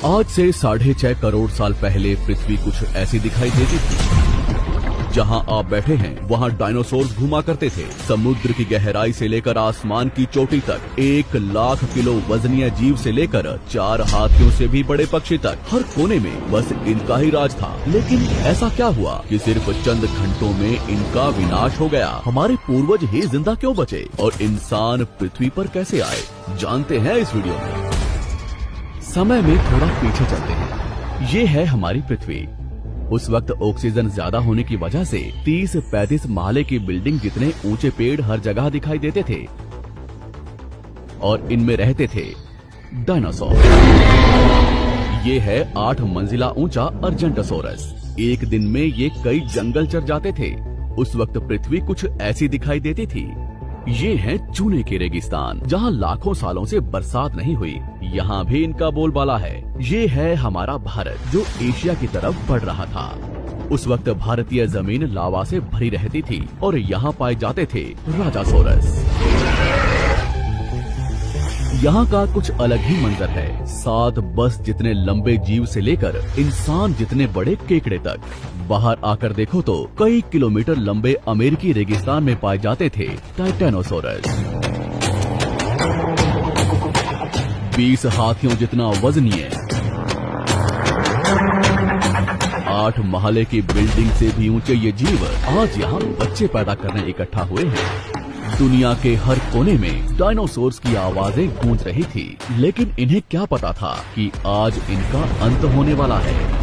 आज से 6.5 करोड़ साल पहले पृथ्वी कुछ ऐसी दिखाई देती थी। जहां आप बैठे हैं वहां डायनासोर घुमा करते थे। समुद्र की गहराई से लेकर आसमान की चोटी तक 1 लाख किलो वजनीय जीव से लेकर 4 हाथियों से भी बड़े पक्षी तक हर कोने में बस इनका ही राज था। लेकिन ऐसा क्या हुआ कि सिर्फ चंद घंटों में इनका विनाश हो गया? हमारे पूर्वज ही जिंदा क्यों बचे और इंसान पृथ्वी पर कैसे आए, जानते हैं इस वीडियो में। समय में थोड़ा पीछे चलते हैं। ये है हमारी पृथ्वी। उस वक्त ऑक्सीजन ज्यादा होने की वजह से 30-35 महले की बिल्डिंग जितने ऊंचे पेड़ हर जगह दिखाई देते थे और इनमें रहते थे डायनासोर। ये है 8 मंजिला ऊंचा अर्जेंटोसोरस। एक दिन में ये कई जंगल चर जाते थे। उस वक्त पृथ्वी कुछ ऐसी दिखाई देती थी। ये है चूने के रेगिस्तान, जहाँ लाखों सालों से बरसात नहीं हुई। यहाँ भी इनका बोलबाला है। ये है हमारा भारत, जो एशिया की तरफ बढ़ रहा था। उस वक्त भारतीय जमीन लावा से भरी रहती थी और यहाँ पाए जाते थे राजासोरस। यहाँ का कुछ अलग ही मंजर है। 7 बस जितने लंबे जीव से लेकर इंसान जितने बड़े केकड़े तक। बाहर आकर देखो तो कई किलोमीटर लंबे अमेरिकी रेगिस्तान में पाए जाते थे टाइटेनोसोरस। 20 हाथियों जितना वजनीय, 8 महले की बिल्डिंग से भी ऊंचे ये जीव आज यहाँ बच्चे पैदा करने इकट्ठा हुए हैं। दुनिया के हर कोने में डायनासोर्स की आवाजें गूंज रही थी, लेकिन इन्हें क्या पता था कि आज इनका अंत होने वाला है।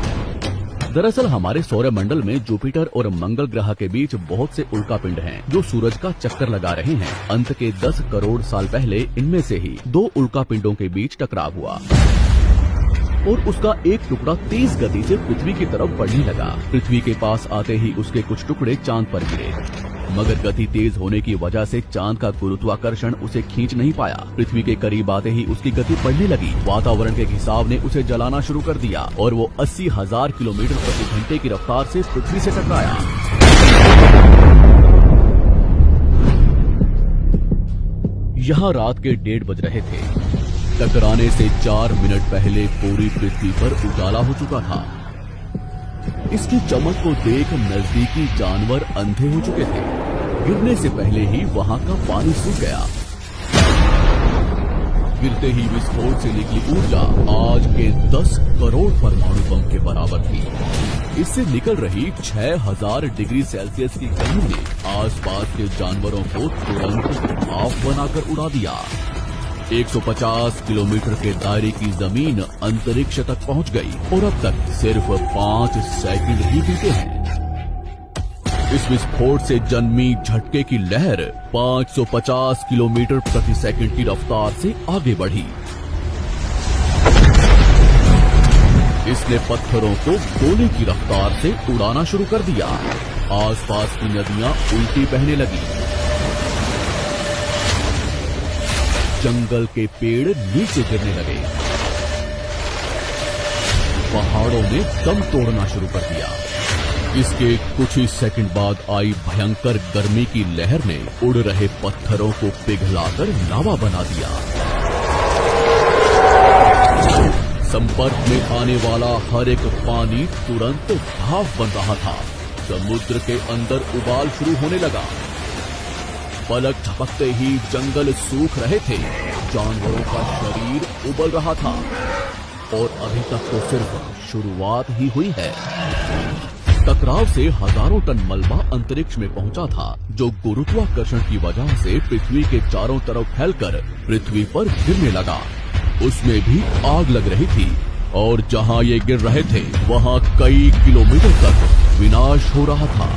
दरअसल हमारे सौरमंडल में जुपिटर और मंगल ग्रह के बीच बहुत से उल्कापिंड हैं, जो सूरज का चक्कर लगा रहे हैं। अंत के 10 करोड़ साल पहले इनमें से ही 2 उल्कापिंडों के बीच टकराव हुआ और उसका एक टुकड़ा तेज गति से पृथ्वी की तरफ बढ़ने लगा। पृथ्वी के पास आते ही उसके कुछ टुकड़े चांद पर गिरे, मगर गति तेज होने की वजह से चांद का गुरुत्वाकर्षण उसे खींच नहीं पाया। पृथ्वी के करीब आते ही उसकी गति बढ़ने लगी। वातावरण के घिसाव ने उसे जलाना शुरू कर दिया और वो 80,000 किलोमीटर प्रति घंटे की रफ्तार से पृथ्वी से टकराया। यहाँ रात के 1:30 बज रहे थे। टकराने से 4 मिनट पहले पूरी पृथ्वी पर उजाला हो चुका था। इसकी चमक को देख नजदीकी जानवर अंधे हो चुके थे। गिरने से पहले ही वहां का पानी सूख गया। गिरते ही विस्फोट से निकली ऊर्जा आज के 10 करोड़ परमाणु बम के बराबर थी। इससे निकल रही 6000 डिग्री सेल्सियस की गर्मी ने आसपास के जानवरों को तुरंत भाप बनाकर उड़ा दिया। 150 किलोमीटर के दायरे की जमीन अंतरिक्ष तक पहुंच गई और अब तक सिर्फ 5 सेकंड ही बीते हैं। इस विस्फोट से जन्मी झटके की लहर 550 किलोमीटर प्रति सेकंड की रफ्तार से आगे बढ़ी। इसने पत्थरों को गोले की रफ्तार से उड़ाना शुरू कर दिया। आसपास की नदियां उल्टी बहने लगी। जंगल के पेड़ नीचे गिरने लगे। पहाड़ों ने दम तोड़ना शुरू कर दिया। इसके कुछ ही सेकंड बाद आई भयंकर गर्मी की लहर ने उड़ रहे पत्थरों को पिघलाकर लावा बना दिया। संपर्क में आने वाला हर एक पानी तुरंत भाप बन रहा था। समुद्र के अंदर उबाल शुरू होने लगा। पलक झपकते ही जंगल सूख रहे थे। जानवरों का शरीर उबल रहा था और अभी तक तो सिर्फ शुरुआत ही हुई है। टकराव से हजारों टन मलबा अंतरिक्ष में पहुंचा था, जो गुरुत्वाकर्षण की वजह से पृथ्वी के चारों तरफ फैलकर पृथ्वी पर गिरने लगा। उसमें भी आग लग रही थी और जहां ये गिर रहे थे वहां कई किलोमीटर तक विनाश हो रहा था।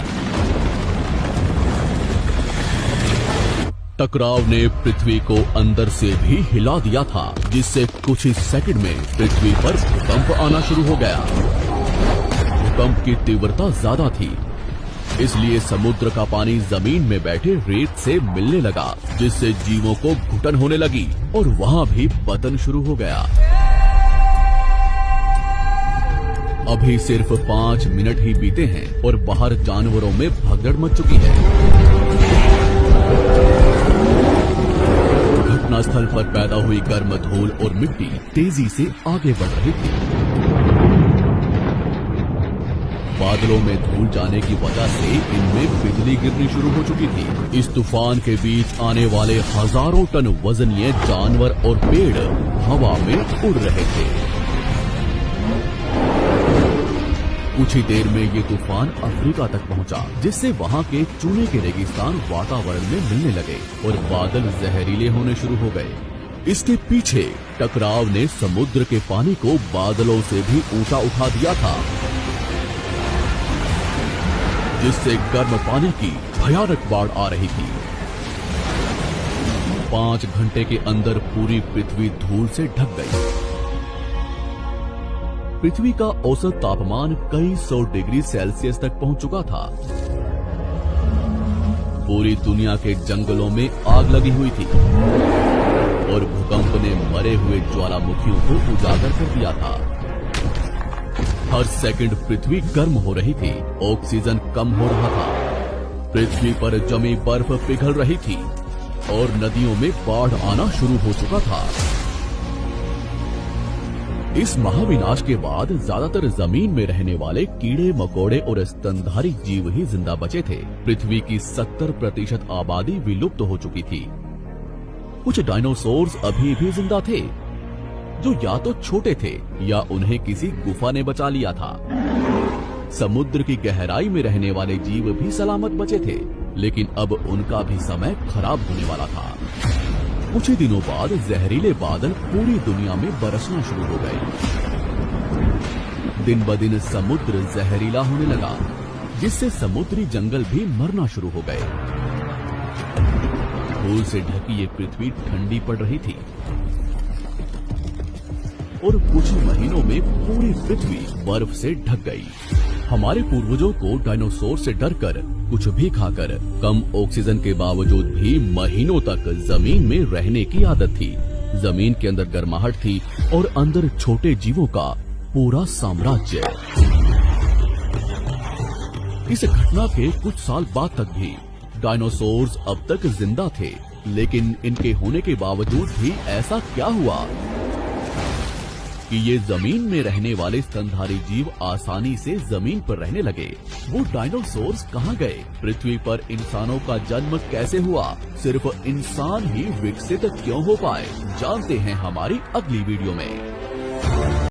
टकराव ने पृथ्वी को अंदर से भी हिला दिया था, जिससे कुछ ही सेकंड में पृथ्वी पर भूकंप आना शुरू हो गया। भूकंप की तीव्रता ज्यादा थी, इसलिए समुद्र का पानी जमीन में बैठे रेत से मिलने लगा, जिससे जीवों को घुटन होने लगी और वहां भी पतन शुरू हो गया। अभी सिर्फ 5 मिनट ही बीते हैं और बाहर जानवरों में भगदड़ मच चुकी है। घटनास्थल पर पैदा हुई गर्म धूल और मिट्टी तेजी से आगे बढ़ रही थी। बादलों में धूल जाने की वजह से इनमें बिजली गिरनी शुरू हो चुकी थी। इस तूफान के बीच आने वाले हजारों टन वजनीय जानवर और पेड़ हवा में उड़ रहे थे। कुछ ही देर में ये तूफान अफ्रीका तक पहुंचा, जिससे वहां के चूने के रेगिस्तान वातावरण में मिलने लगे और बादल जहरीले होने शुरू हो गए। इसके पीछे टकराव ने समुद्र के पानी को बादलों से भी ऊंचा उठा दिया था, जिससे गर्म पानी की भयानक बाढ़ आ रही थी। 5 घंटे के अंदर पूरी पृथ्वी धूल से ढक गई। पृथ्वी का औसत तापमान कई 100 डिग्री सेल्सियस तक पहुंच चुका था। पूरी दुनिया के जंगलों में आग लगी हुई थी और भूकंप ने मरे हुए ज्वालामुखियों को उजागर कर दिया था। हर सेकंड पृथ्वी गर्म हो रही थी, ऑक्सीजन कम हो रहा था, पृथ्वी पर जमी बर्फ पिघल रही थी और नदियों में बाढ़ आना शुरू हो चुका था। इस महाविनाश के बाद ज्यादातर जमीन में रहने वाले कीड़े मकोड़े और स्तनधारी जीव ही जिंदा बचे थे। पृथ्वी की 70% आबादी विलुप्त हो चुकी थी। कुछ डायनासोर्स अभी भी जिंदा थे, जो या तो छोटे थे या उन्हें किसी गुफा ने बचा लिया था। समुद्र की गहराई में रहने वाले जीव भी सलामत बचे थे, लेकिन अब उनका भी समय खराब होने वाला था। कुछ ही दिनों बाद जहरीले बादल पूरी दुनिया में बरसना शुरू हो गए। दिन ब दिन समुद्र जहरीला होने लगा, जिससे समुद्री जंगल भी मरना शुरू हो गए। धूल से ढकी ये पृथ्वी ठंडी पड़ रही थी और कुछ ही महीनों में पूरी पृथ्वी बर्फ से ढक गई। हमारे पूर्वजों को डायनासोर से डरकर, कुछ भी खाकर, कम ऑक्सीजन के बावजूद भी महीनों तक जमीन में रहने की आदत थी। जमीन के अंदर गर्माहट थी और अंदर छोटे जीवों का पूरा साम्राज्य। इस घटना के कुछ साल बाद तक भी डायनासोर्स अब तक जिंदा थे, लेकिन इनके होने के बावजूद भी ऐसा क्या हुआ कि ये जमीन में रहने वाले स्तनधारी जीव आसानी से जमीन पर रहने लगे? वो डायनासोर्स कहाँ गए? पृथ्वी पर इंसानों का जन्म कैसे हुआ? सिर्फ इंसान ही विकसित क्यों हो पाए? जानते हैं हमारी अगली वीडियो में।